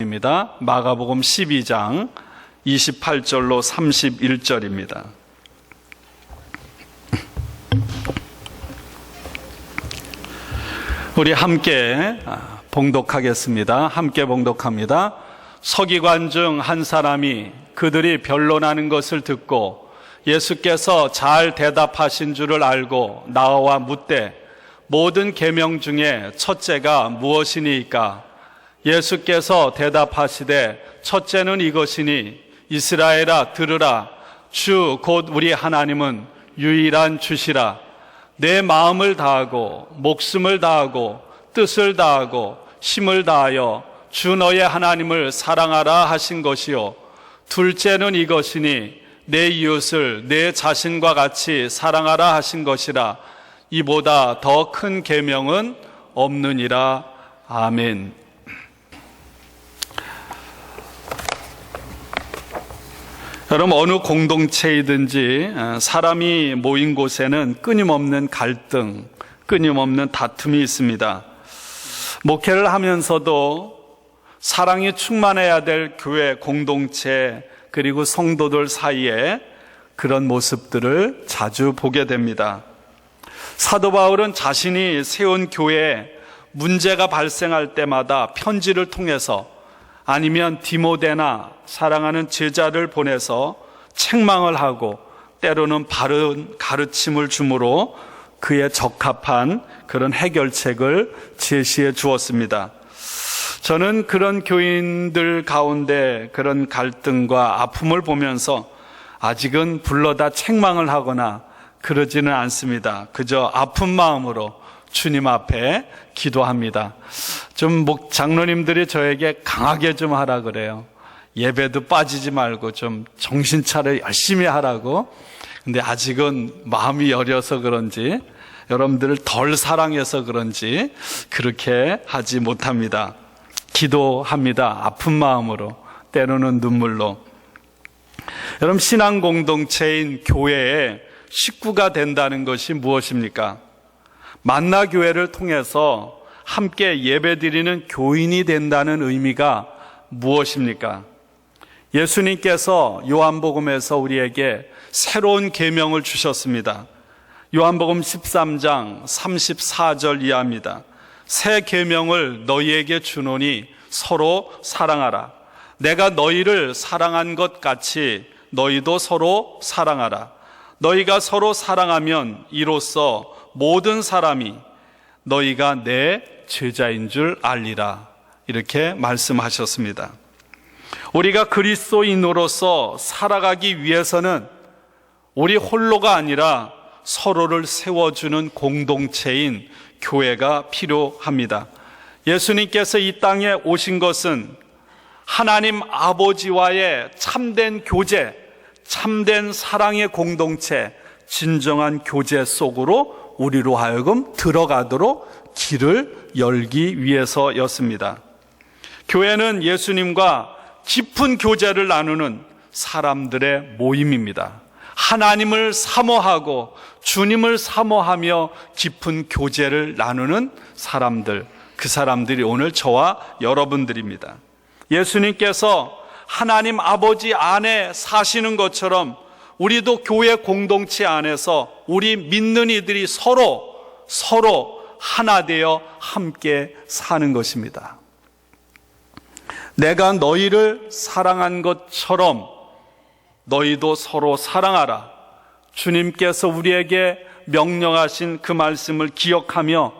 입니다. 마가복음 12장 28절로 31절입니다. 우리 함께 봉독하겠습니다. 함께 봉독합니다. 서기관 중 한 사람이 그들이 변론하는 것을 듣고 예수께서 잘 대답하신 줄을 알고 나와 묻되 모든 계명 중에 첫째가 무엇이니까? 예수께서 대답하시되 첫째는 이것이니 이스라엘아 들으라. 주 곧 우리 하나님은 유일한 주시라. 내 마음을 다하고 목숨을 다하고 뜻을 다하고 힘을 다하여 주 너의 하나님을 사랑하라 하신 것이요. 둘째는 이것이니 내 이웃을 내 자신과 같이 사랑하라 하신 것이라. 이보다 더 큰 계명은 없느니라. 아멘. 여러분, 어느 공동체이든지 사람이 모인 곳에는 끊임없는 갈등, 끊임없는 다툼이 있습니다. 목회를 하면서도 사랑이 충만해야 될 교회 공동체 그리고 성도들 사이에 그런 모습들을 자주 보게 됩니다. 사도 바울은 자신이 세운 교회에 문제가 발생할 때마다 편지를 통해서 아니면 디모데나 사랑하는 제자를 보내서 책망을 하고 때로는 바른 가르침을 주므로 그에 적합한 그런 해결책을 제시해 주었습니다. 저는 그런 교인들 가운데 그런 갈등과 아픔을 보면서 아직은 불러다 책망을 하거나 그러지는 않습니다. 그저 아픈 마음으로 주님 앞에 기도합니다. 좀 장로님들이 저에게 강하게 좀 하라 그래요. 예배도 빠지지 말고 좀 정신 차려 열심히 하라고. 근데 아직은 마음이 여려서 그런지 여러분들을 덜 사랑해서 그런지 그렇게 하지 못합니다. 기도합니다. 아픈 마음으로, 때로는 눈물로. 여러분, 신앙 공동체인 교회에 식구가 된다는 것이 무엇입니까? 만나교회를 통해서 함께 예배드리는 교인이 된다는 의미가 무엇입니까? 예수님께서 요한복음에서 우리에게 새로운 계명을 주셨습니다. 요한복음 13장 34절 이하입니다. 새 계명을 너희에게 주노니 서로 사랑하라. 내가 너희를 사랑한 것 같이 너희도 서로 사랑하라. 너희가 서로 사랑하면 이로써 모든 사람이 너희가 내 제자인 줄 알리라. 이렇게 말씀하셨습니다. 우리가 그리스도인으로서 살아가기 위해서는 우리 홀로가 아니라 서로를 세워주는 공동체인 교회가 필요합니다. 예수님께서 이 땅에 오신 것은 하나님 아버지와의 참된 교제, 참된 사랑의 공동체, 진정한 교제 속으로 우리로 하여금 들어가도록 길을 열기 위해서였습니다. 교회는 예수님과 깊은 교제를 나누는 사람들의 모임입니다. 하나님을 사모하고 주님을 사모하며 깊은 교제를 나누는 사람들, 그 사람들이 오늘 저와 여러분들입니다. 예수님께서 하나님 아버지 안에 사시는 것처럼 우리도 교회 공동체 안에서 우리 믿는 이들이 서로 하나 되어 함께 사는 것입니다. 내가 너희를 사랑한 것처럼 너희도 서로 사랑하라. 주님께서 우리에게 명령하신 그 말씀을 기억하며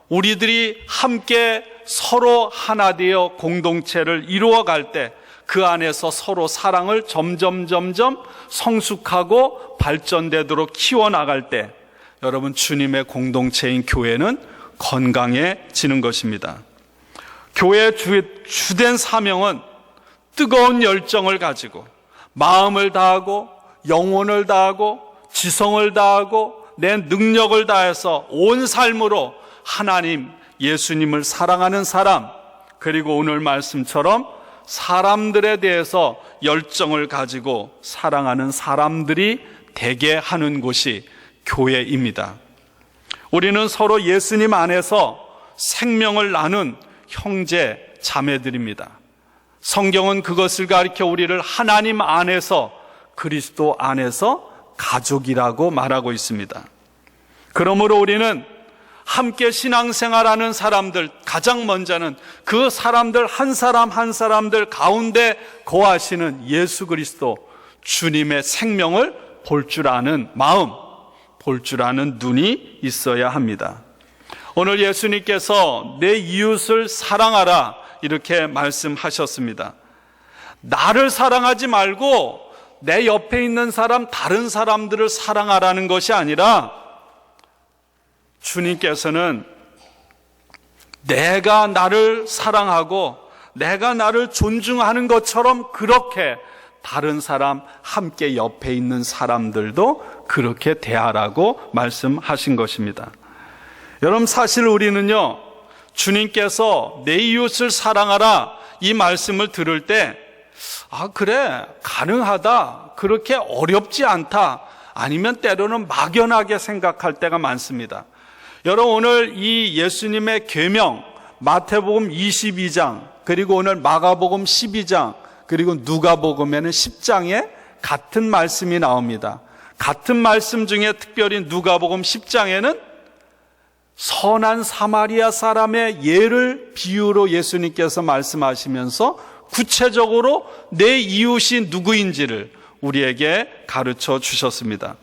우리들이 함께 서로 하나 되어 공동체를 이루어갈 때 그 안에서 서로 사랑을 점점 성숙하고 발전되도록 키워나갈 때 여러분, 주님의 공동체인 교회는 건강해지는 것입니다. 교회의 주된 사명은 뜨거운 열정을 가지고 마음을 다하고 영혼을 다하고 지성을 다하고 내 능력을 다해서 온 삶으로 하나님 예수님을 사랑하는 사람, 그리고 오늘 말씀처럼 사람들에 대해서 열정을 가지고 사랑하는 사람들이 되게 하는 곳이 교회입니다. 우리는 서로 예수님 안에서 생명을 나눈 형제 자매들입니다. 성경은 그것을 가리켜 우리를 하나님 안에서, 그리스도 안에서 가족이라고 말하고 있습니다. 그러므로 우리는 함께 신앙생활하는 사람들, 가장 먼저는 그 사람들 한 사람 한 사람들 가운데 거하시는 예수 그리스도, 주님의 생명을 볼 줄 아는 마음, 볼 줄 아는 눈이 있어야 합니다. 오늘 예수님께서 내 이웃을 사랑하라 이렇게 말씀하셨습니다. 나를 사랑하지 말고 내 옆에 있는 사람, 다른 사람들을 사랑하라는 것이 아니라 주님께서는 내가 나를 사랑하고 내가 나를 존중하는 것처럼 그렇게 다른 사람, 함께 옆에 있는 사람들도 그렇게 대하라고 말씀하신 것입니다. 여러분, 사실 우리는요, 주님께서 내 이웃을 사랑하라 이 말씀을 들을 때 그래, 가능하다, 그렇게 어렵지 않다, 아니면 때로는 막연하게 생각할 때가 많습니다. 여러분, 오늘 이 예수님의 계명, 마태복음 22장, 그리고 오늘 마가복음 12장, 그리고 누가복음에는 10장에 같은 말씀이 나옵니다. 같은 말씀 중에 특별히 누가복음 10장에는 선한 사마리아 사람의 예를 비유로 예수님께서 말씀하시면서 구체적으로 내 이웃이 누구인지를 우리에게 가르쳐 주셨습니다.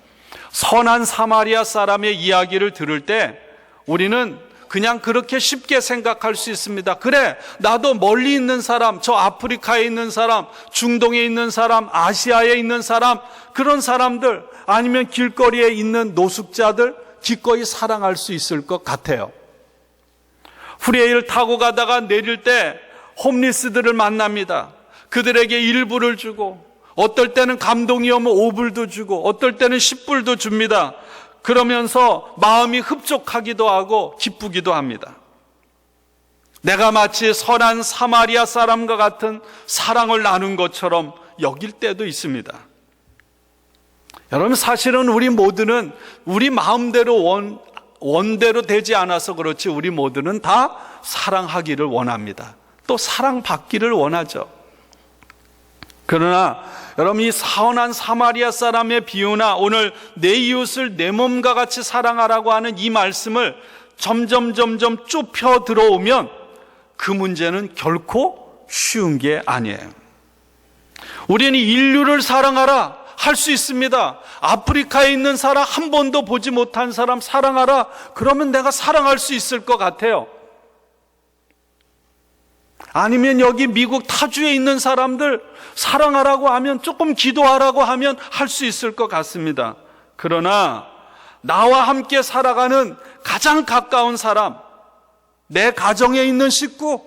선한 사마리아 사람의 이야기를 들을 때 우리는 그냥 그렇게 쉽게 생각할 수 있습니다. 그래, 나도 멀리 있는 사람, 저 아프리카에 있는 사람, 중동에 있는 사람, 아시아에 있는 사람, 그런 사람들, 아니면 길거리에 있는 노숙자들 기꺼이 사랑할 수 있을 것 같아요. 프리웨이를 타고 가다가 내릴 때 홈리스들을 만납니다. 그들에게 1불을 주고, 어떨 때는 감동이 오면 5불도 주고, 어떨 때는 10불도 줍니다. 그러면서 마음이 흡족하기도 하고 기쁘기도 합니다. 내가 마치 선한 사마리아 사람과 같은 사랑을 나눈 것처럼 여길 때도 있습니다. 여러분, 사실은 우리 모두는 우리 마음대로 원대로 되지 않아서 그렇지 우리 모두는 다 사랑하기를 원합니다. 또 사랑받기를 원하죠. 그러나 여러분, 이 선한 사마리아 사람의 비유나 오늘 내 이웃을 내 몸과 같이 사랑하라고 하는 이 말씀을 점점 좁혀 들어오면 그 문제는 결코 쉬운 게 아니에요. 우리는 인류를 사랑하라 할 수 있습니다. 아프리카에 있는 사람, 한 번도 보지 못한 사람 사랑하라, 그러면 내가 사랑할 수 있을 것 같아요. 아니면 여기 미국 타주에 있는 사람들 사랑하라고 하면, 조금 기도하라고 하면 할 수 있을 것 같습니다. 그러나 나와 함께 살아가는 가장 가까운 사람, 내 가정에 있는 식구,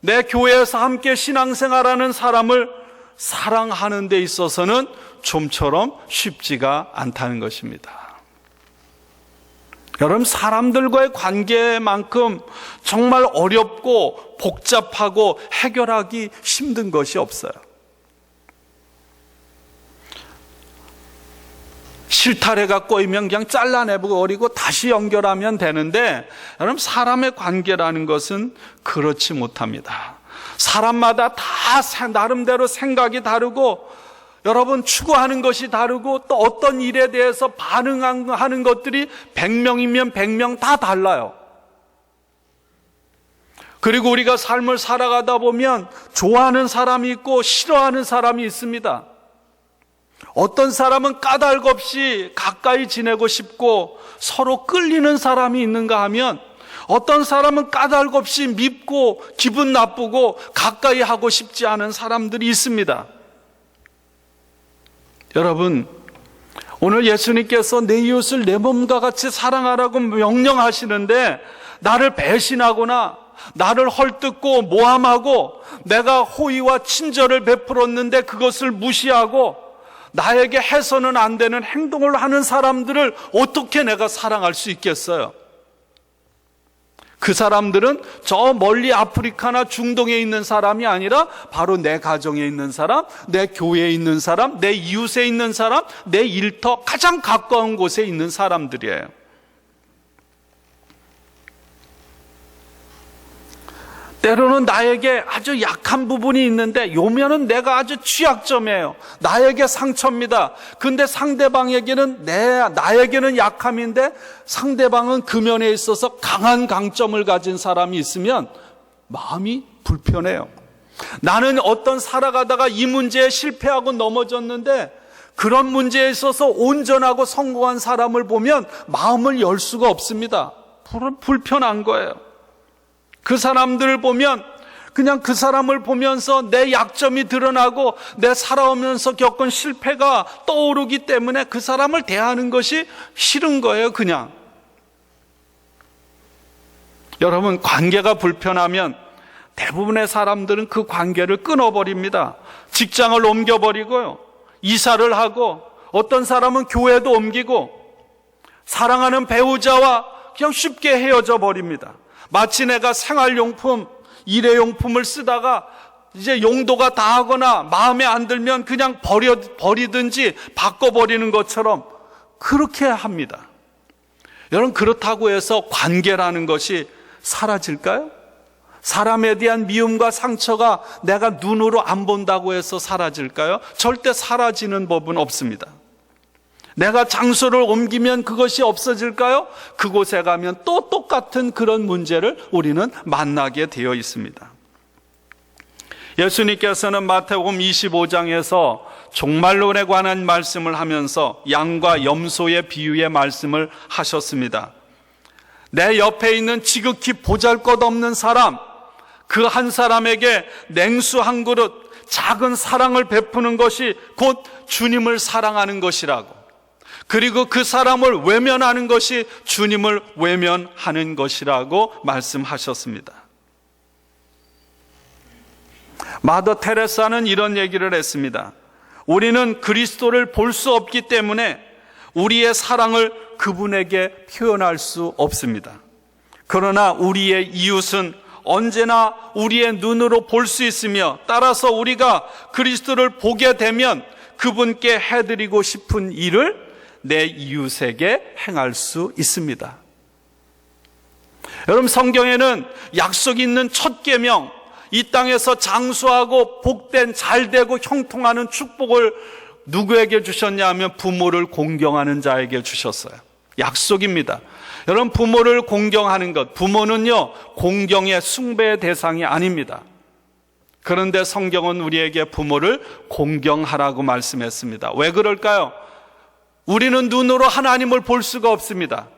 내 교회에서 함께 신앙생활하는 사람을 사랑하는 데 있어서는 좀처럼 쉽지가 않다는 것입니다. 여러분, 사람들과의 관계만큼 정말 어렵고 복잡하고 해결하기 힘든 것이 없어요. 실타래가 꼬이면 그냥 잘라내버리고 다시 연결하면 되는데, 여러분, 사람의 관계라는 것은 그렇지 못합니다. 사람마다 다 나름대로 생각이 다르고, 여러분, 추구하는 것이 다르고, 또 어떤 일에 대해서 반응하는 것들이 100명이면 100명 다 달라요. 그리고 우리가 삶을 살아가다 보면 좋아하는 사람이 있고 싫어하는 사람이 있습니다. 어떤 사람은 까닭 없이 가까이 지내고 싶고 서로 끌리는 사람이 있는가 하면, 어떤 사람은 까닭 없이 밉고 기분 나쁘고 가까이 하고 싶지 않은 사람들이 있습니다. 여러분, 오늘 예수님께서 내 이웃을 내 몸과 같이 사랑하라고 명령하시는데, 나를 배신하거나 나를 헐뜯고 모함하고 내가 호의와 친절을 베풀었는데 그것을 무시하고 나에게 해서는 안 되는 행동을 하는 사람들을 어떻게 내가 사랑할 수 있겠어요? 그 사람들은 저 멀리 아프리카나 중동에 있는 사람이 아니라 바로 내 가정에 있는 사람, 내 교회에 있는 사람, 내 이웃에 있는 사람, 내 일터 가장 가까운 곳에 있는 사람들이에요. 때로는 나에게 아주 약한 부분이 있는데 요면은 내가 아주 취약점이에요. 나에게 상처입니다. 근데 상대방에게는 나에게는 약함인데 상대방은 그 면에 있어서 강한 강점을 가진 사람이 있으면 마음이 불편해요. 나는 어떤 살아가다가 이 문제에 실패하고 넘어졌는데 그런 문제에 있어서 온전하고 성공한 사람을 보면 마음을 열 수가 없습니다. 불편한 거예요. 그 사람들을 보면 그냥 그 사람을 보면서 내 약점이 드러나고 내 살아오면서 겪은 실패가 떠오르기 때문에 그 사람을 대하는 것이 싫은 거예요, 그냥. 여러분, 관계가 불편하면 대부분의 사람들은 그 관계를 끊어버립니다. 직장을 옮겨버리고요. 이사를 하고 어떤 사람은 교회도 옮기고 사랑하는 배우자와 그냥 쉽게 헤어져 버립니다. 마치 내가 생활용품, 일회용품을 쓰다가 이제 용도가 다하거나 마음에 안 들면 그냥 버리든지 바꿔버리는 것처럼 그렇게 합니다. 여러분, 그렇다고 해서 관계라는 것이 사라질까요? 사람에 대한 미움과 상처가 내가 눈으로 안 본다고 해서 사라질까요? 절대 사라지는 법은 없습니다. 내가 장소를 옮기면 그것이 없어질까요? 그곳에 가면 또 똑같은 그런 문제를 우리는 만나게 되어 있습니다. 예수님께서는 마태복음 25장에서 종말론에 관한 말씀을 하면서 양과 염소의 비유의 말씀을 하셨습니다. 내 옆에 있는 지극히 보잘것없는 사람, 그 한 사람에게 냉수 한 그릇, 작은 사랑을 베푸는 것이 곧 주님을 사랑하는 것이라고, 그리고 그 사람을 외면하는 것이 주님을 외면하는 것이라고 말씀하셨습니다. 마더 테레사는 이런 얘기를 했습니다. 우리는 그리스도를 볼 수 없기 때문에 우리의 사랑을 그분에게 표현할 수 없습니다. 그러나 우리의 이웃은 언제나 우리의 눈으로 볼 수 있으며, 따라서 우리가 그리스도를 보게 되면 그분께 해드리고 싶은 일을 내 이웃에게 행할 수 있습니다. 여러분, 성경에는 약속이 있는 첫 계명, 이 땅에서 장수하고 복된 잘되고 형통하는 축복을 누구에게 주셨냐 하면 부모를 공경하는 자에게 주셨어요. 약속입니다. 여러분, 부모를 공경하는 것, 부모는요 공경의 숭배의 대상이 아닙니다. 그런데 성경은 우리에게 부모를 공경하라고 말씀했습니다. 왜 그럴까요? 우리는 눈으로 하나님을 볼 수가 없습니다.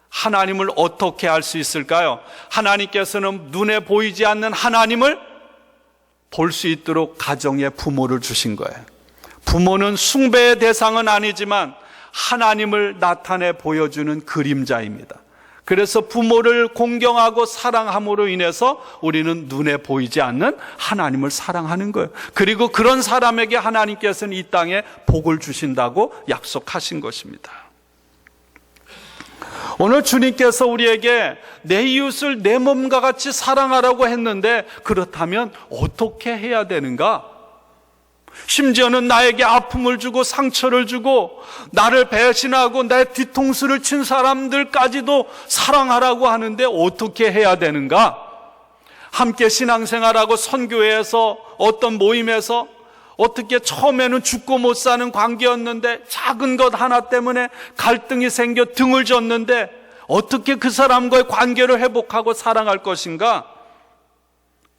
하나님을 어떻게 알 수 있을까요? 하나님께서는 눈에 보이지 않는 하나님을 볼 수 있도록 가정에 부모를 주신 거예요. 부모는 숭배의 대상은 아니지만 하나님을 나타내 보여주는 그림자입니다. 그래서 부모를 공경하고 사랑함으로 인해서 우리는 눈에 보이지 않는 하나님을 사랑하는 거예요. 그리고 그런 사람에게 하나님께서는 이 땅에 복을 주신다고 약속하신 것입니다. 오늘 주님께서 우리에게 내 이웃을 내 몸과 같이 사랑하라고 했는데, 그렇다면 어떻게 해야 되는가? 심지어는 나에게 아픔을 주고 상처를 주고 나를 배신하고 내 뒤통수를 친 사람들까지도 사랑하라고 하는데 어떻게 해야 되는가? 함께 신앙생활하고 선교회에서 어떤 모임에서 어떻게 처음에는 죽고 못 사는 관계였는데 작은 것 하나 때문에 갈등이 생겨 등을 졌는데 어떻게 그 사람과의 관계를 회복하고 사랑할 것인가?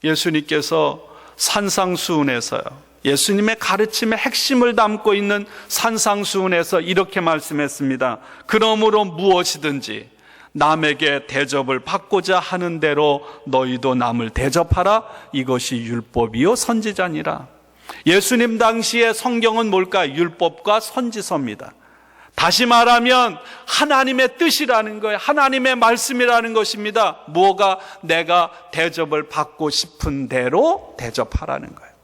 예수님께서 산상수훈에서요, 예수님의 가르침의 핵심을 담고 있는 산상수훈에서 이렇게 말씀했습니다. 그러므로 무엇이든지 남에게 대접을 받고자 하는 대로 너희도 남을 대접하라. 이것이 율법이요 선지자니라. 예수님 당시의 성경은 뭘까? 율법과 선지서입니다. 다시 말하면 하나님의 뜻이라는 거예요. 하나님의 말씀이라는 것입니다. 무엇가? 내가 대접을 받고 싶은 대로 대접하라는 거예요.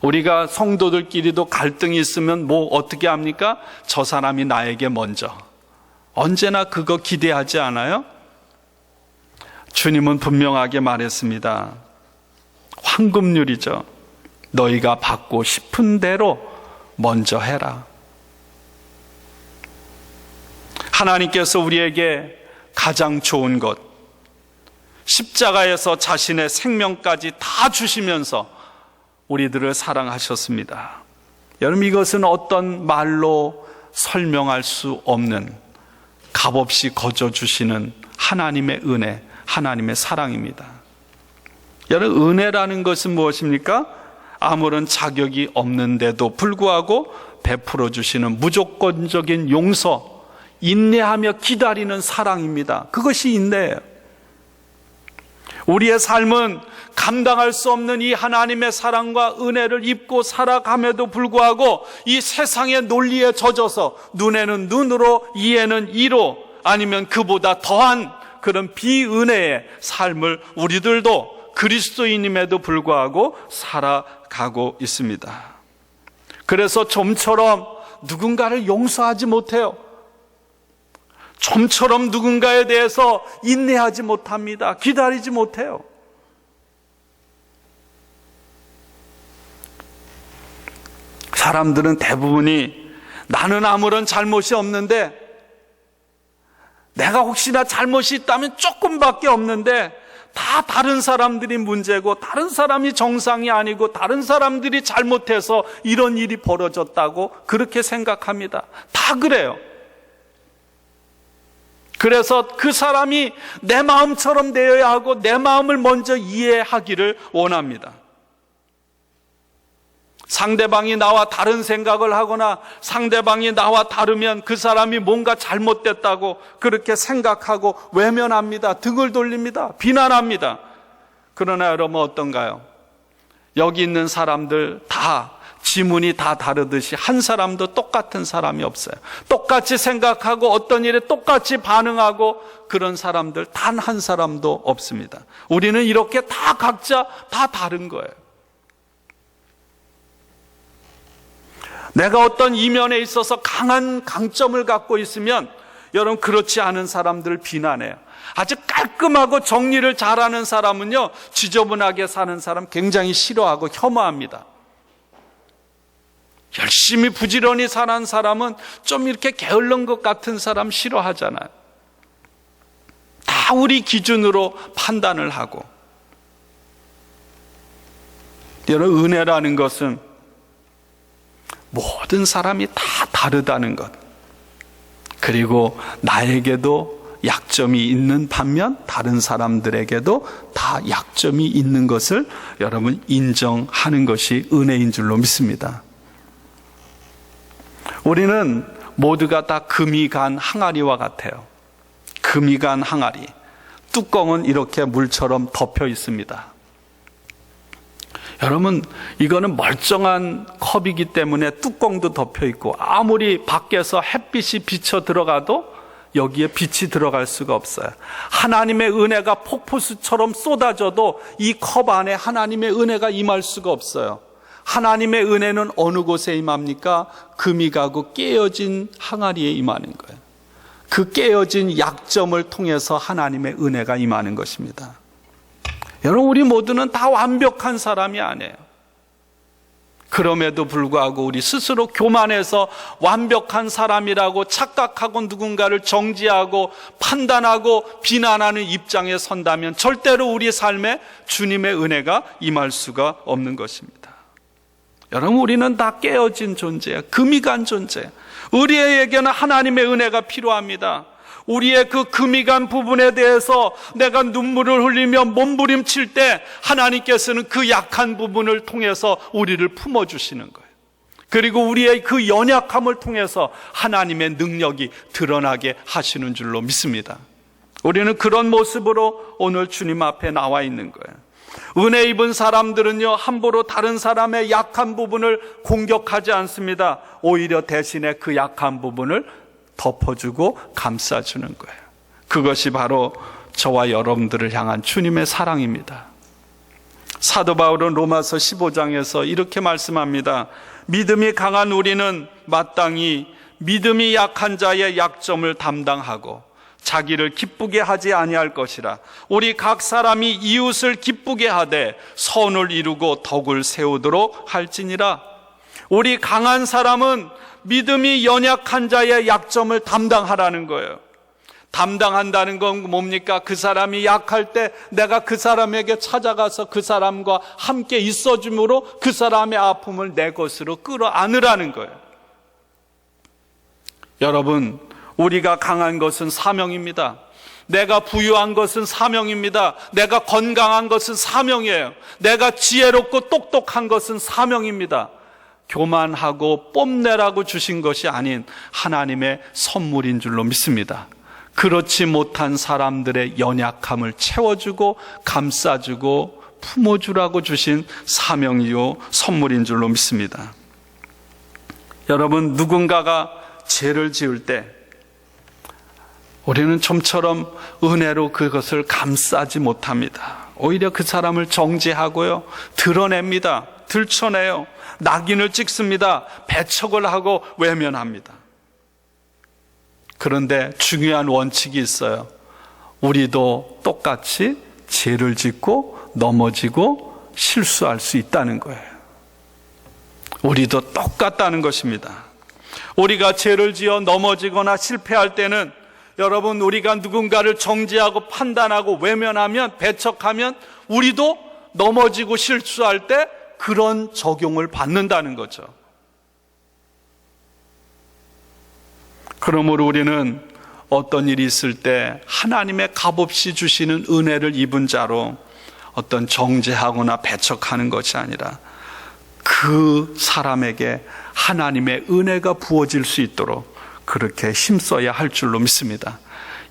우리가 성도들끼리도 갈등이 있으면 뭐 어떻게 합니까? 저 사람이 나에게 먼저. 언제나 그거 기대하지 않아요? 주님은 분명하게 말했습니다. 황금률이죠. 너희가 받고 싶은 대로 먼저 해라. 하나님께서 우리에게 가장 좋은 것, 십자가에서 자신의 생명까지 다 주시면서 우리들을 사랑하셨습니다. 여러분, 이것은 어떤 말로 설명할 수 없는 값없이 거저 주시는 하나님의 은혜, 하나님의 사랑입니다. 여러분, 은혜라는 것은 무엇입니까? 아무런 자격이 없는데도 불구하고 베풀어 주시는 무조건적인 용서, 인내하며 기다리는 사랑입니다. 그것이 인내예요. 우리의 삶은 감당할 수 없는 이 하나님의 사랑과 은혜를 입고 살아감에도 불구하고 이 세상의 논리에 젖어서 눈에는 눈으로, 이에는 이로, 아니면 그보다 더한 그런 비은혜의 삶을 우리들도 그리스도인임에도 불구하고 살아가고 있습니다. 그래서 좀처럼 누군가를 용서하지 못해요. 좀처럼 누군가에 대해서 인내하지 못합니다. 기다리지 못해요. 사람들은 대부분이 나는 아무런 잘못이 없는데, 내가 혹시나 잘못이 있다면 조금밖에 없는데 다 다른 사람들이 문제고 다른 사람이 정상이 아니고 다른 사람들이 잘못해서 이런 일이 벌어졌다고 그렇게 생각합니다. 다 그래요. 그래서 그 사람이 내 마음처럼 되어야 하고 내 마음을 먼저 이해하기를 원합니다. 상대방이 나와 다른 생각을 하거나 상대방이 나와 다르면 그 사람이 뭔가 잘못됐다고 그렇게 생각하고 외면합니다. 등을 돌립니다. 비난합니다. 그러나 여러분 어떤가요? 여기 있는 사람들 다 지문이 다 다르듯이 한 사람도 똑같은 사람이 없어요. 똑같이 생각하고 어떤 일에 똑같이 반응하고 그런 사람들 단 한 사람도 없습니다. 우리는 이렇게 다 각자 다 다른 거예요. 내가 어떤 이면에 있어서 강한 강점을 갖고 있으면 여러분 그렇지 않은 사람들을 비난해요. 아주 깔끔하고 정리를 잘하는 사람은요, 지저분하게 사는 사람 굉장히 싫어하고 혐오합니다. 열심히 부지런히 사는 사람은 좀 이렇게 게을른 것 같은 사람 싫어하잖아요. 다 우리 기준으로 판단을 하고. 여러분, 은혜라는 것은 모든 사람이 다 다르다는 것, 그리고 나에게도 약점이 있는 반면 다른 사람들에게도 다 약점이 있는 것을 여러분 인정하는 것이 은혜인 줄로 믿습니다. 우리는 모두가 다 금이 간 항아리와 같아요. 금이 간 항아리, 뚜껑은 이렇게 물처럼 덮여 있습니다. 여러분, 이거는 멀쩡한 컵이기 때문에 뚜껑도 덮여 있고 아무리 밖에서 햇빛이 비쳐 들어가도 여기에 빛이 들어갈 수가 없어요. 하나님의 은혜가 폭포수처럼 쏟아져도 이 컵 안에 하나님의 은혜가 임할 수가 없어요. 하나님의 은혜는 어느 곳에 임합니까? 금이 가고 깨어진 항아리에 임하는 거예요. 그 깨어진 약점을 통해서 하나님의 은혜가 임하는 것입니다. 여러분, 우리 모두는 다 완벽한 사람이 아니에요. 그럼에도 불구하고 우리 스스로 교만해서 완벽한 사람이라고 착각하고 누군가를 정죄하고 판단하고 비난하는 입장에 선다면 절대로 우리 삶에 주님의 은혜가 임할 수가 없는 것입니다. 여러분, 우리는 다 깨어진 존재예요. 금이 간 존재. 우리에게는 하나님의 은혜가 필요합니다. 우리의 그 금이 간 부분에 대해서 내가 눈물을 흘리며 몸부림칠 때 하나님께서는 그 약한 부분을 통해서 우리를 품어주시는 거예요. 그리고 우리의 그 연약함을 통해서 하나님의 능력이 드러나게 하시는 줄로 믿습니다. 우리는 그런 모습으로 오늘 주님 앞에 나와 있는 거예요. 은혜 입은 사람들은요, 함부로 다른 사람의 약한 부분을 공격하지 않습니다. 오히려 대신에 그 약한 부분을 덮어주고 감싸주는 거예요. 그것이 바로 저와 여러분들을 향한 주님의 사랑입니다. 사도 바울은 로마서 15장에서 이렇게 말씀합니다. 믿음이 강한 우리는 마땅히 믿음이 약한 자의 약점을 담당하고 자기를 기쁘게 하지 아니할 것이라. 우리 각 사람이 이웃을 기쁘게 하되 선을 이루고 덕을 세우도록 할지니라. 우리 강한 사람은 믿음이 연약한 자의 약점을 담당하라는 거예요. 담당한다는 건 뭡니까? 그 사람이 약할 때 내가 그 사람에게 찾아가서 그 사람과 함께 있어줌으로 그 사람의 아픔을 내 것으로 끌어안으라는 거예요. 여러분, 우리가 강한 것은 사명입니다. 내가 부유한 것은 사명입니다. 내가 건강한 것은 사명이에요. 내가 지혜롭고 똑똑한 것은 사명입니다. 교만하고 뽐내라고 주신 것이 아닌 하나님의 선물인 줄로 믿습니다. 그렇지 못한 사람들의 연약함을 채워주고 감싸주고 품어주라고 주신 사명이요 선물인 줄로 믿습니다. 여러분, 누군가가 죄를 지을 때 우리는 좀처럼 은혜로 그것을 감싸지 못합니다. 오히려 그 사람을 정죄하고요, 드러냅니다. 들춰내요. 낙인을 찍습니다. 배척을 하고 외면합니다. 그런데 중요한 원칙이 있어요. 우리도 똑같이 죄를 짓고 넘어지고 실수할 수 있다는 거예요. 우리도 똑같다는 것입니다. 우리가 죄를 지어 넘어지거나 실패할 때는 여러분, 우리가 누군가를 정죄하고 판단하고 외면하면, 배척하면 우리도 넘어지고 실수할 때 그런 적용을 받는다는 거죠. 그러므로 우리는 어떤 일이 있을 때 하나님의 값없이 주시는 은혜를 입은 자로 어떤 정죄하거나 배척하는 것이 아니라 그 사람에게 하나님의 은혜가 부어질 수 있도록 그렇게 힘써야 할 줄로 믿습니다.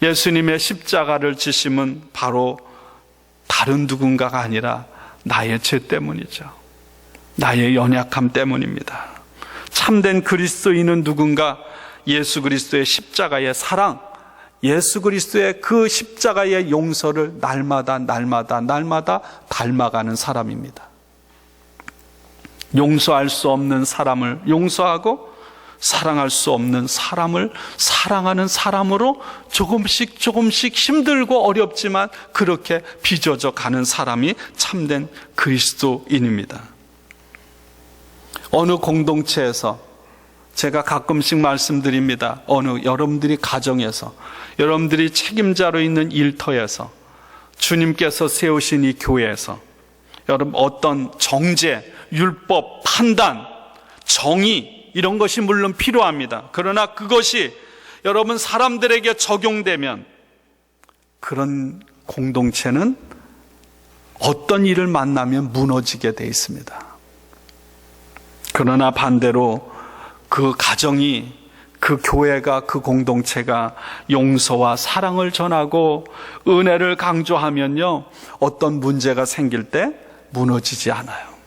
예수님의 십자가를 지심은 바로 다른 누군가가 아니라 나의 죄 때문이죠. 나의 연약함 때문입니다. 참된 그리스도인은 누군가? 예수 그리스도의 십자가의 사랑, 예수 그리스도의 그 십자가의 용서를 날마다 닮아가는 사람입니다. 용서할 수 없는 사람을 용서하고 사랑할 수 없는 사람을 사랑하는 사람으로 조금씩 힘들고 어렵지만 그렇게 빚어져 가는 사람이 참된 그리스도인입니다. 어느 공동체에서 제가 가끔씩 말씀드립니다. 여러분들이 가정에서, 여러분들이 책임자로 있는 일터에서, 주님께서 세우신 이 교회에서 여러분 어떤 정죄, 율법, 판단, 정의 이런 것이 물론 필요합니다. 그러나 그것이 여러분 사람들에게 적용되면 그런 공동체는 어떤 일을 만나면 무너지게 돼 있습니다. 그러나 반대로 그 가정이, 그 교회가, 그 공동체가 용서와 사랑을 전하고 은혜를 강조하면요, 어떤 문제가 생길 때 무너지지 않아요.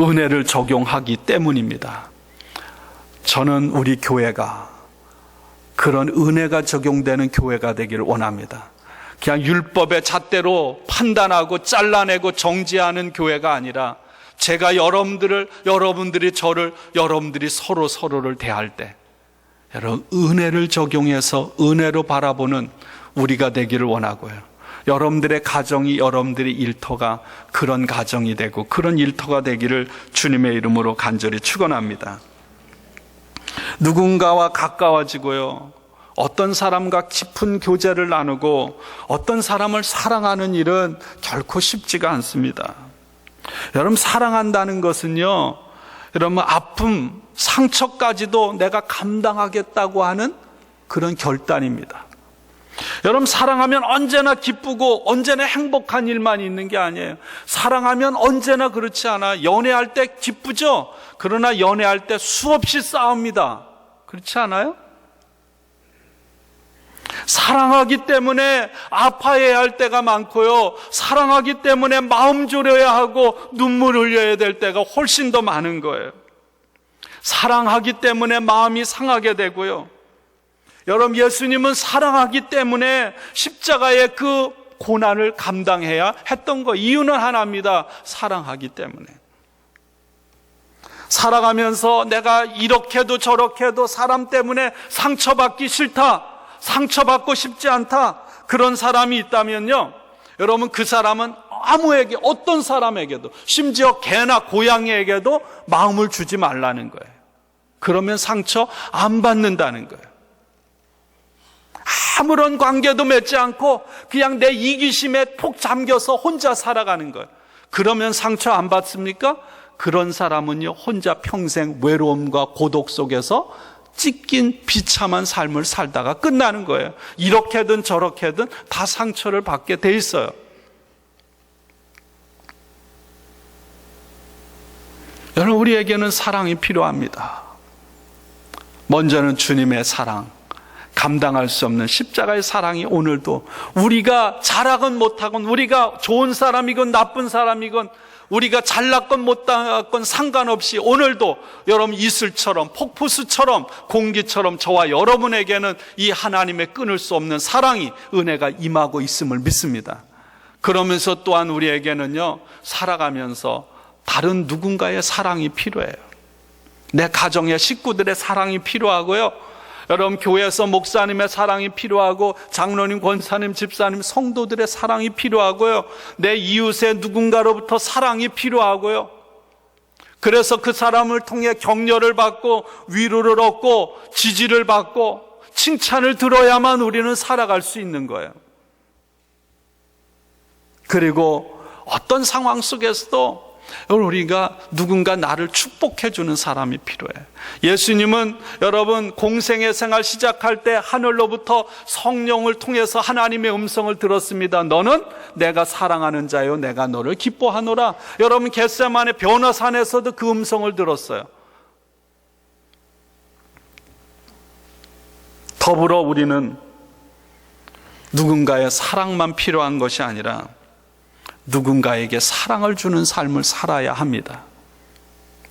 은혜를 적용하기 때문입니다. 저는 우리 교회가 그런 은혜가 적용되는 교회가 되기를 원합니다. 그냥 율법의 잣대로 판단하고 잘라내고 정죄하는 교회가 아니라 제가 여러분들이 저를, 여러분들이 서로를 대할 때 여러분 은혜를 적용해서 은혜로 바라보는 우리가 되기를 원하고요. 여러분들의 가정이, 여러분들의 일터가 그런 가정이 되고 그런 일터가 되기를 주님의 이름으로 간절히 축원합니다. 누군가와 가까워지고요, 어떤 사람과 깊은 교제를 나누고 어떤 사람을 사랑하는 일은 결코 쉽지가 않습니다. 여러분, 사랑한다는 것은요, 여러분 아픔, 상처까지도 내가 감당하겠다고 하는 그런 결단입니다. 여러분, 사랑하면 언제나 기쁘고 언제나 행복한 일만 있는 게 아니에요. 사랑하면 언제나 그렇지 않아요. 연애할 때 기쁘죠? 그러나 연애할 때 수없이 싸웁니다. 그렇지 않아요? 사랑하기 때문에 아파해야 할 때가 많고요, 사랑하기 때문에 마음 졸여야 하고 눈물 흘려야 될 때가 훨씬 더 많은 거예요. 사랑하기 때문에 마음이 상하게 되고요, 여러분 예수님은 사랑하기 때문에 십자가의 그 고난을 감당해야 했던 거, 이유는 하나입니다. 사랑하기 때문에. 살아가면서 내가 이렇게도 저렇게도 사람 때문에 상처받기 싫다, 상처받고 싶지 않다, 그런 사람이 있다면요, 여러분 그 사람은 아무에게, 어떤 사람에게도, 심지어 개나 고양이에게도 마음을 주지 말라는 거예요. 그러면 상처 안 받는다는 거예요. 아무런 관계도 맺지 않고 그냥 내 이기심에 푹 잠겨서 혼자 살아가는 거예요. 그러면 상처 안 받습니까? 그런 사람은요, 혼자 평생 외로움과 고독 속에서 찢긴 비참한 삶을 살다가 끝나는 거예요. 이렇게든 저렇게든 다 상처를 받게 돼 있어요. 여러분, 우리에게는 사랑이 필요합니다. 먼저는 주님의 사랑, 감당할 수 없는 십자가의 사랑이 오늘도 우리가 잘하건 못하건, 우리가 좋은 사람이건 나쁜 사람이건, 우리가 잘났건 못났건 상관없이 오늘도 여러분 이슬처럼, 폭포수처럼, 공기처럼 저와 여러분에게는 이 하나님의 끊을 수 없는 사랑이, 은혜가 임하고 있음을 믿습니다. 그러면서 또한 우리에게는요, 살아가면서 다른 누군가의 사랑이 필요해요. 내 가정의 식구들의 사랑이 필요하고요, 여러분 교회에서 목사님의 사랑이 필요하고, 장로님, 권사님, 집사님, 성도들의 사랑이 필요하고요, 내 이웃의 누군가로부터 사랑이 필요하고요. 그래서 그 사람을 통해 격려를 받고 위로를 얻고 지지를 받고 칭찬을 들어야만 우리는 살아갈 수 있는 거예요. 그리고 어떤 상황 속에서도 우리가 누군가 나를 축복해 주는 사람이 필요해. 예수님은 여러분 공생의 생활 시작할 때 하늘로부터 성령을 통해서 하나님의 음성을 들었습니다. 너는 내가 사랑하는 자요, 내가 너를 기뻐하노라. 여러분 겟세마네 변화산에서도 그 음성을 들었어요. 더불어 우리는 누군가의 사랑만 필요한 것이 아니라 누군가에게 사랑을 주는 삶을 살아야 합니다.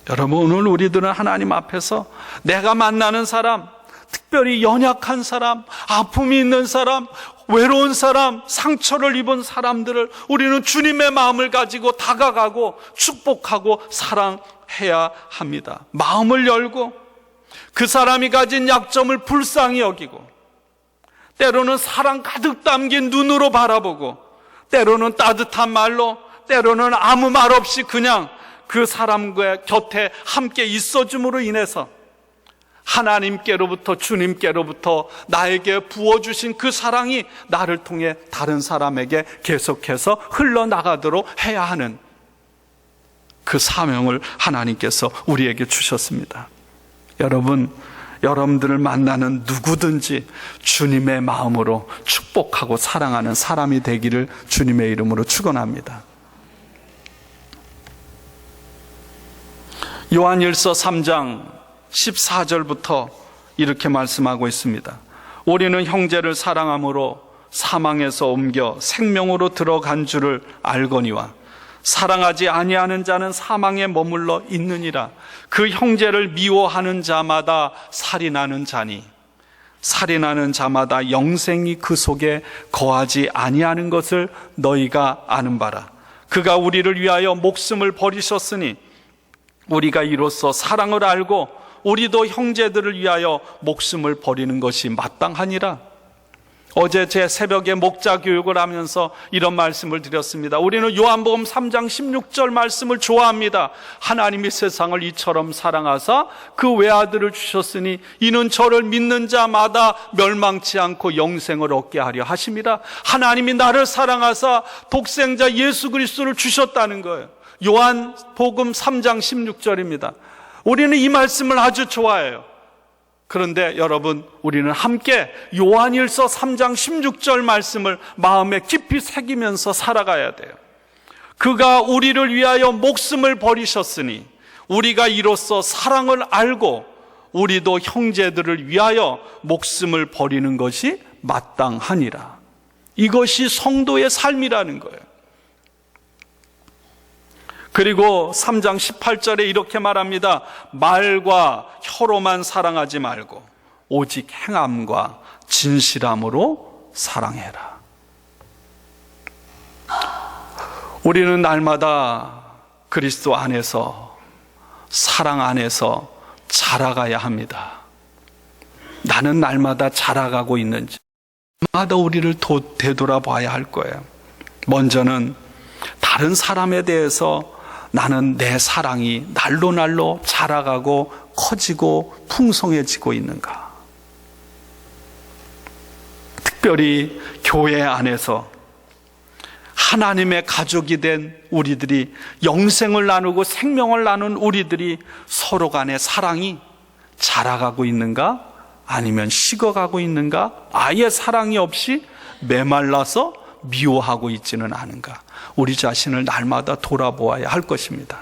여러분, 오늘 우리들은 하나님 앞에서 내가 만나는 사람, 특별히 연약한 사람, 아픔이 있는 사람, 외로운 사람, 상처를 입은 사람들을 우리는 주님의 마음을 가지고 다가가고 축복하고 사랑해야 합니다. 마음을 열고 그 사람이 가진 약점을 불쌍히 여기고, 때로는 사랑 가득 담긴 눈으로 바라보고, 때로는 따뜻한 말로, 때로는 아무 말 없이 그냥 그 사람과 곁에 함께 있어줌으로 인해서 하나님께로부터, 주님께로부터 나에게 부어주신 그 사랑이 나를 통해 다른 사람에게 계속해서 흘러나가도록 해야 하는 그 사명을 하나님께서 우리에게 주셨습니다. 여러분들을 만나는 누구든지 주님의 마음으로 축복하고 사랑하는 사람이 되기를 주님의 이름으로 축원합니다. 요한일서 3장 14절부터 이렇게 말씀하고 있습니다. 우리는 형제를 사랑함으로 사망에서 옮겨 생명으로 들어간 줄을 알거니와 사랑하지 아니하는 자는 사망에 머물러 있느니라. 그 형제를 미워하는 자마다 살인하는 자니 살인하는 자마다 영생이 그 속에 거하지 아니하는 것을 너희가 아는 바라. 그가 우리를 위하여 목숨을 버리셨으니 우리가 이로써 사랑을 알고 우리도 형제들을 위하여 목숨을 버리는 것이 마땅하니라. 어제 제 새벽에 목자 교육을 하면서 이런 말씀을 드렸습니다. 우리는 요한복음 3장 16절 말씀을 좋아합니다. 하나님이 세상을 이처럼 사랑하사 그 외아들을 주셨으니 이는 저를 믿는 자마다 멸망치 않고 영생을 얻게 하려 하심이라. 하나님이 나를 사랑하사 독생자 예수 그리스도를 주셨다는 거예요. 요한복음 3장 16절입니다. 우리는 이 말씀을 아주 좋아해요. 그런데 여러분, 우리는 함께 요한일서 3장 16절 말씀을 마음에 깊이 새기면서 살아가야 돼요. 그가 우리를 위하여 목숨을 버리셨으니 우리가 이로써 사랑을 알고 우리도 형제들을 위하여 목숨을 버리는 것이 마땅하니라. 이것이 성도의 삶이라는 거예요. 그리고 3장 18절에 이렇게 말합니다. 말과 혀로만 사랑하지 말고 오직 행함과 진실함으로 사랑해라. 우리는 날마다 그리스도 안에서, 사랑 안에서 자라가야 합니다. 나는 날마다 자라가고 있는지 날마다 우리를 되돌아봐야 할 거예요. 먼저는 다른 사람에 대해서 나는 내 사랑이 날로 자라가고 커지고 풍성해지고 있는가? 특별히 교회 안에서 하나님의 가족이 된 우리들이, 영생을 나누고 생명을 나눈 우리들이 서로 간의 사랑이 자라가고 있는가? 아니면 식어가고 있는가? 아예 사랑이 없이 메말라서 미워하고 있지는 않은가? 우리 자신을 날마다 돌아보아야 할 것입니다.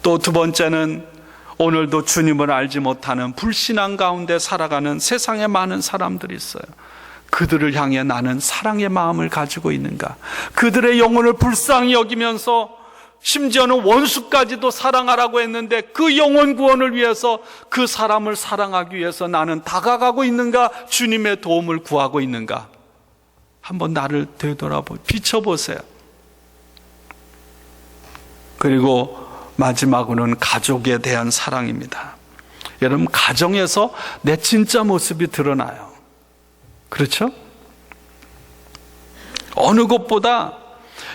또 두 번째는 오늘도 주님을 알지 못하는 불신앙 가운데 살아가는 세상에 많은 사람들이 있어요. 그들을 향해 나는 사랑의 마음을 가지고 있는가? 그들의 영혼을 불쌍히 여기면서 심지어는 원수까지도 사랑하라고 했는데 그 영혼 구원을 위해서 그 사람을 사랑하기 위해서 나는 다가가고 있는가? 주님의 도움을 구하고 있는가? 한번 나를 비춰보세요. 그리고 마지막으로는 가족에 대한 사랑입니다. 여러분, 가정에서 내 진짜 모습이 드러나요. 그렇죠? 어느 것보다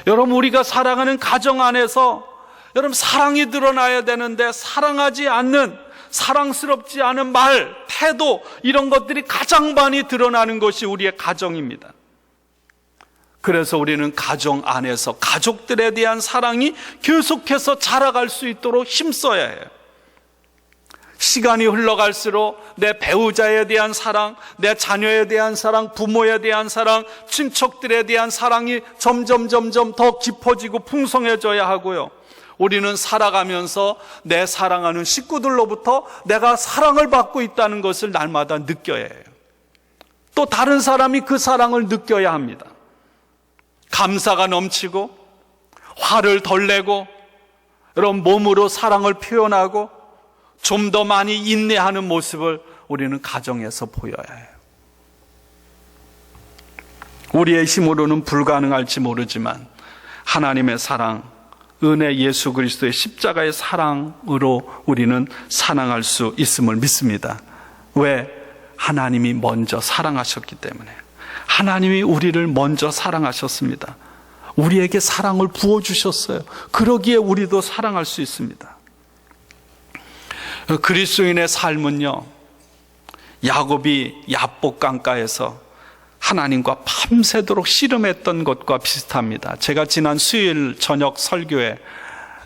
여러분, 우리가 사랑하는 가정 안에서 여러분 사랑이 드러나야 되는데, 사랑하지 않는, 사랑스럽지 않은 말, 태도, 이런 것들이 가장 많이 드러나는 것이 우리의 가정입니다. 그래서 우리는 가정 안에서 가족들에 대한 사랑이 계속해서 자라갈 수 있도록 힘써야 해요. 시간이 흘러갈수록 내 배우자에 대한 사랑, 내 자녀에 대한 사랑, 부모에 대한 사랑, 친척들에 대한 사랑이 점점 더 깊어지고 풍성해져야 하고요. 우리는 살아가면서 내 사랑하는 식구들로부터 내가 사랑을 받고 있다는 것을 날마다 느껴야 해요. 또 다른 사람이 그 사랑을 느껴야 합니다. 감사가 넘치고 화를 덜 내고 여러분 몸으로 사랑을 표현하고 좀 더 많이 인내하는 모습을 우리는 가정에서 보여야 해요. 우리의 힘으로는 불가능할지 모르지만 하나님의 사랑, 은혜, 예수 그리스도의 십자가의 사랑으로 우리는 사랑할 수 있음을 믿습니다. 왜? 하나님이 먼저 사랑하셨기 때문에. 하나님이 우리를 먼저 사랑하셨습니다. 우리에게 사랑을 부어주셨어요. 그러기에 우리도 사랑할 수 있습니다. 그리스도인의 삶은요, 야곱이 야복 강가에서 하나님과 밤새도록 씨름했던 것과 비슷합니다. 제가 지난 수요일 저녁 설교에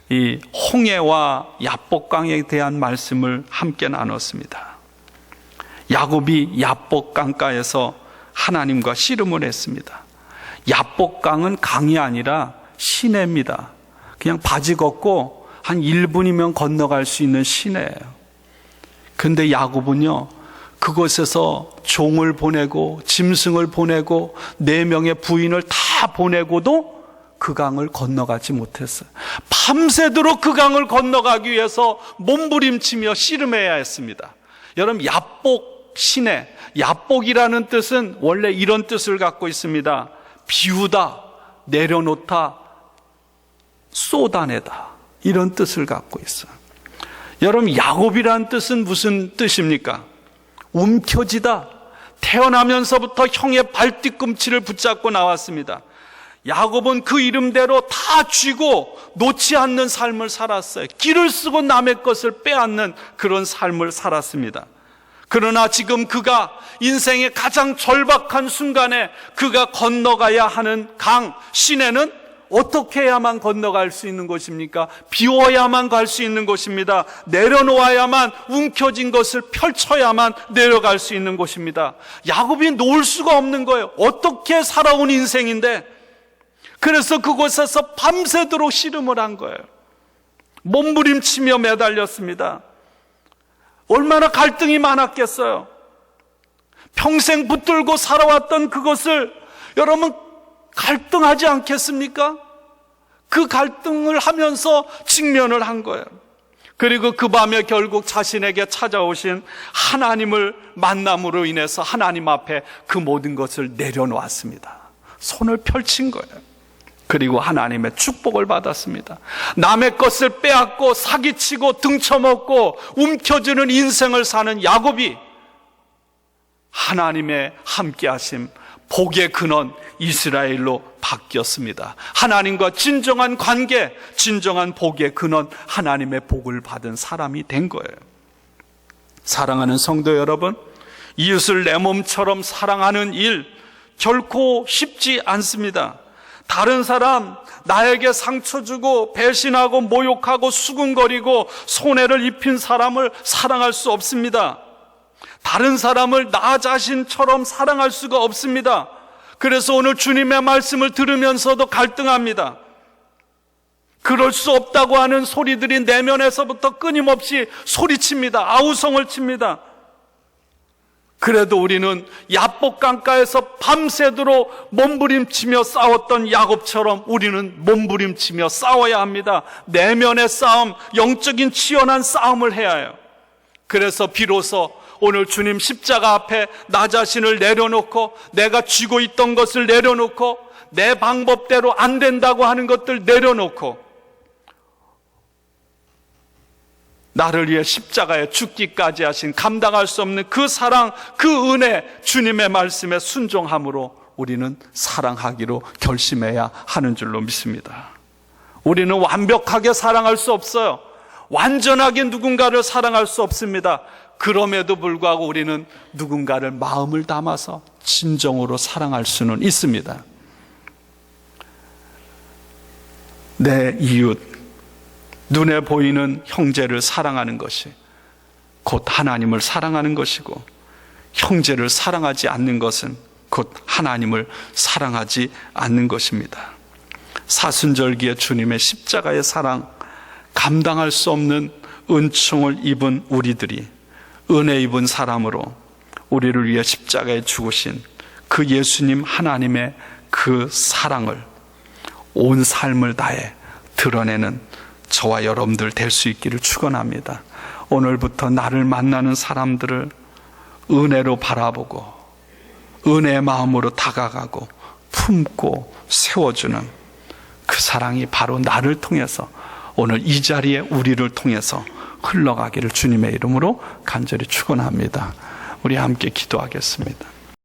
이 홍해와 야복강에 대한 말씀을 함께 나눴습니다. 야곱이 야복강가에서 하나님과 씨름을 했습니다. 야복강은 강이 아니라 시내입니다. 그냥 바지 걷고 한 1분이면 건너갈 수 있는 시내예요. 근데 야곱은요, 그곳에서 종을 보내고 짐승을 보내고 4명의 부인을 다 보내고도 그 강을 건너가지 못했어요. 밤새도록 그 강을 건너가기 위해서 몸부림치며 씨름해야 했습니다. 여러분, 야복 시내, 야복이라는 뜻은 원래 이런 뜻을 갖고 있습니다. 비우다, 내려놓다, 쏟아내다, 이런 뜻을 갖고 있어요. 여러분, 야곱이라는 뜻은 무슨 뜻입니까? 움켜쥐다. 태어나면서부터 형의 발뒤꿈치를 붙잡고 나왔습니다. 야곱은 그 이름대로 다 쥐고 놓지 않는 삶을 살았어요. 길을 쓰고 남의 것을 빼앗는 그런 삶을 살았습니다. 그러나 지금 그가 인생의 가장 절박한 순간에 그가 건너가야 하는 강, 시내는 어떻게 해야만 건너갈 수 있는 것입니까? 비워야만 갈 수 있는 것입니다. 내려놓아야만, 움켜진 것을 펼쳐야만 내려갈 수 있는 것입니다. 야곱이 놓을 수가 없는 거예요. 어떻게 살아온 인생인데. 그래서 그곳에서 밤새도록 씨름을 한 거예요. 몸부림치며 매달렸습니다. 얼마나 갈등이 많았겠어요. 평생 붙들고 살아왔던 그것을 여러분 갈등하지 않겠습니까? 그 갈등을 하면서 직면을 한 거예요. 그리고 그 밤에 결국 자신에게 찾아오신 하나님을 만남으로 인해서 하나님 앞에 그 모든 것을 내려놓았습니다. 손을 펼친 거예요. 그리고 하나님의 축복을 받았습니다. 남의 것을 빼앗고 사기치고 등쳐먹고 움켜쥐는 인생을 사는 야곱이 하나님의 함께하심, 복의 근원 이스라엘로 바뀌었습니다. 하나님과 진정한 관계, 진정한 복의 근원, 하나님의 복을 받은 사람이 된 거예요. 사랑하는 성도 여러분, 이웃을 내 몸처럼 사랑하는 일 결코 쉽지 않습니다. 다른 사람 나에게 상처 주고 배신하고 모욕하고 수군거리고 손해를 입힌 사람을 사랑할 수 없습니다. 다른 사람을 나 자신처럼 사랑할 수가 없습니다. 그래서 오늘 주님의 말씀을 들으면서도 갈등합니다. 그럴 수 없다고 하는 소리들이 내면에서부터 끊임없이 소리칩니다. 아우성을 칩니다. 그래도 우리는 야복강가에서 밤새도록 몸부림치며 싸웠던 야곱처럼 우리는 몸부림치며 싸워야 합니다. 내면의 싸움, 영적인 치열한 싸움을 해야 해요. 그래서 비로소 오늘 주님 십자가 앞에 나 자신을 내려놓고 내가 쥐고 있던 것을 내려놓고 내 방법대로 안 된다고 하는 것들 내려놓고 나를 위해 십자가에 죽기까지 하신 감당할 수 없는 그 사랑, 그 은혜, 주님의 말씀에 순종함으로 우리는 사랑하기로 결심해야 하는 줄로 믿습니다. 우리는 완벽하게 사랑할 수 없어요. 완전하게 누군가를 사랑할 수 없습니다. 그럼에도 불구하고 우리는 누군가를 마음을 담아서 진정으로 사랑할 수는 있습니다. 내 이웃, 눈에 보이는 형제를 사랑하는 것이 곧 하나님을 사랑하는 것이고, 형제를 사랑하지 않는 것은 곧 하나님을 사랑하지 않는 것입니다. 사순절기에 주님의 십자가의 사랑, 감당할 수 없는 은총을 입은 우리들이 은혜 입은 사람으로 우리를 위해 십자가에 죽으신 그 예수님 하나님의 그 사랑을 온 삶을 다해 드러내는 저와 여러분들 될 수 있기를 축원합니다. 오늘부터 나를 만나는 사람들을 은혜로 바라보고 은혜의 마음으로 다가가고 품고 세워주는 그 사랑이 바로 나를 통해서 오늘 이 자리에 우리를 통해서 흘러가기를 주님의 이름으로 간절히 축원합니다. 우리 함께 기도하겠습니다.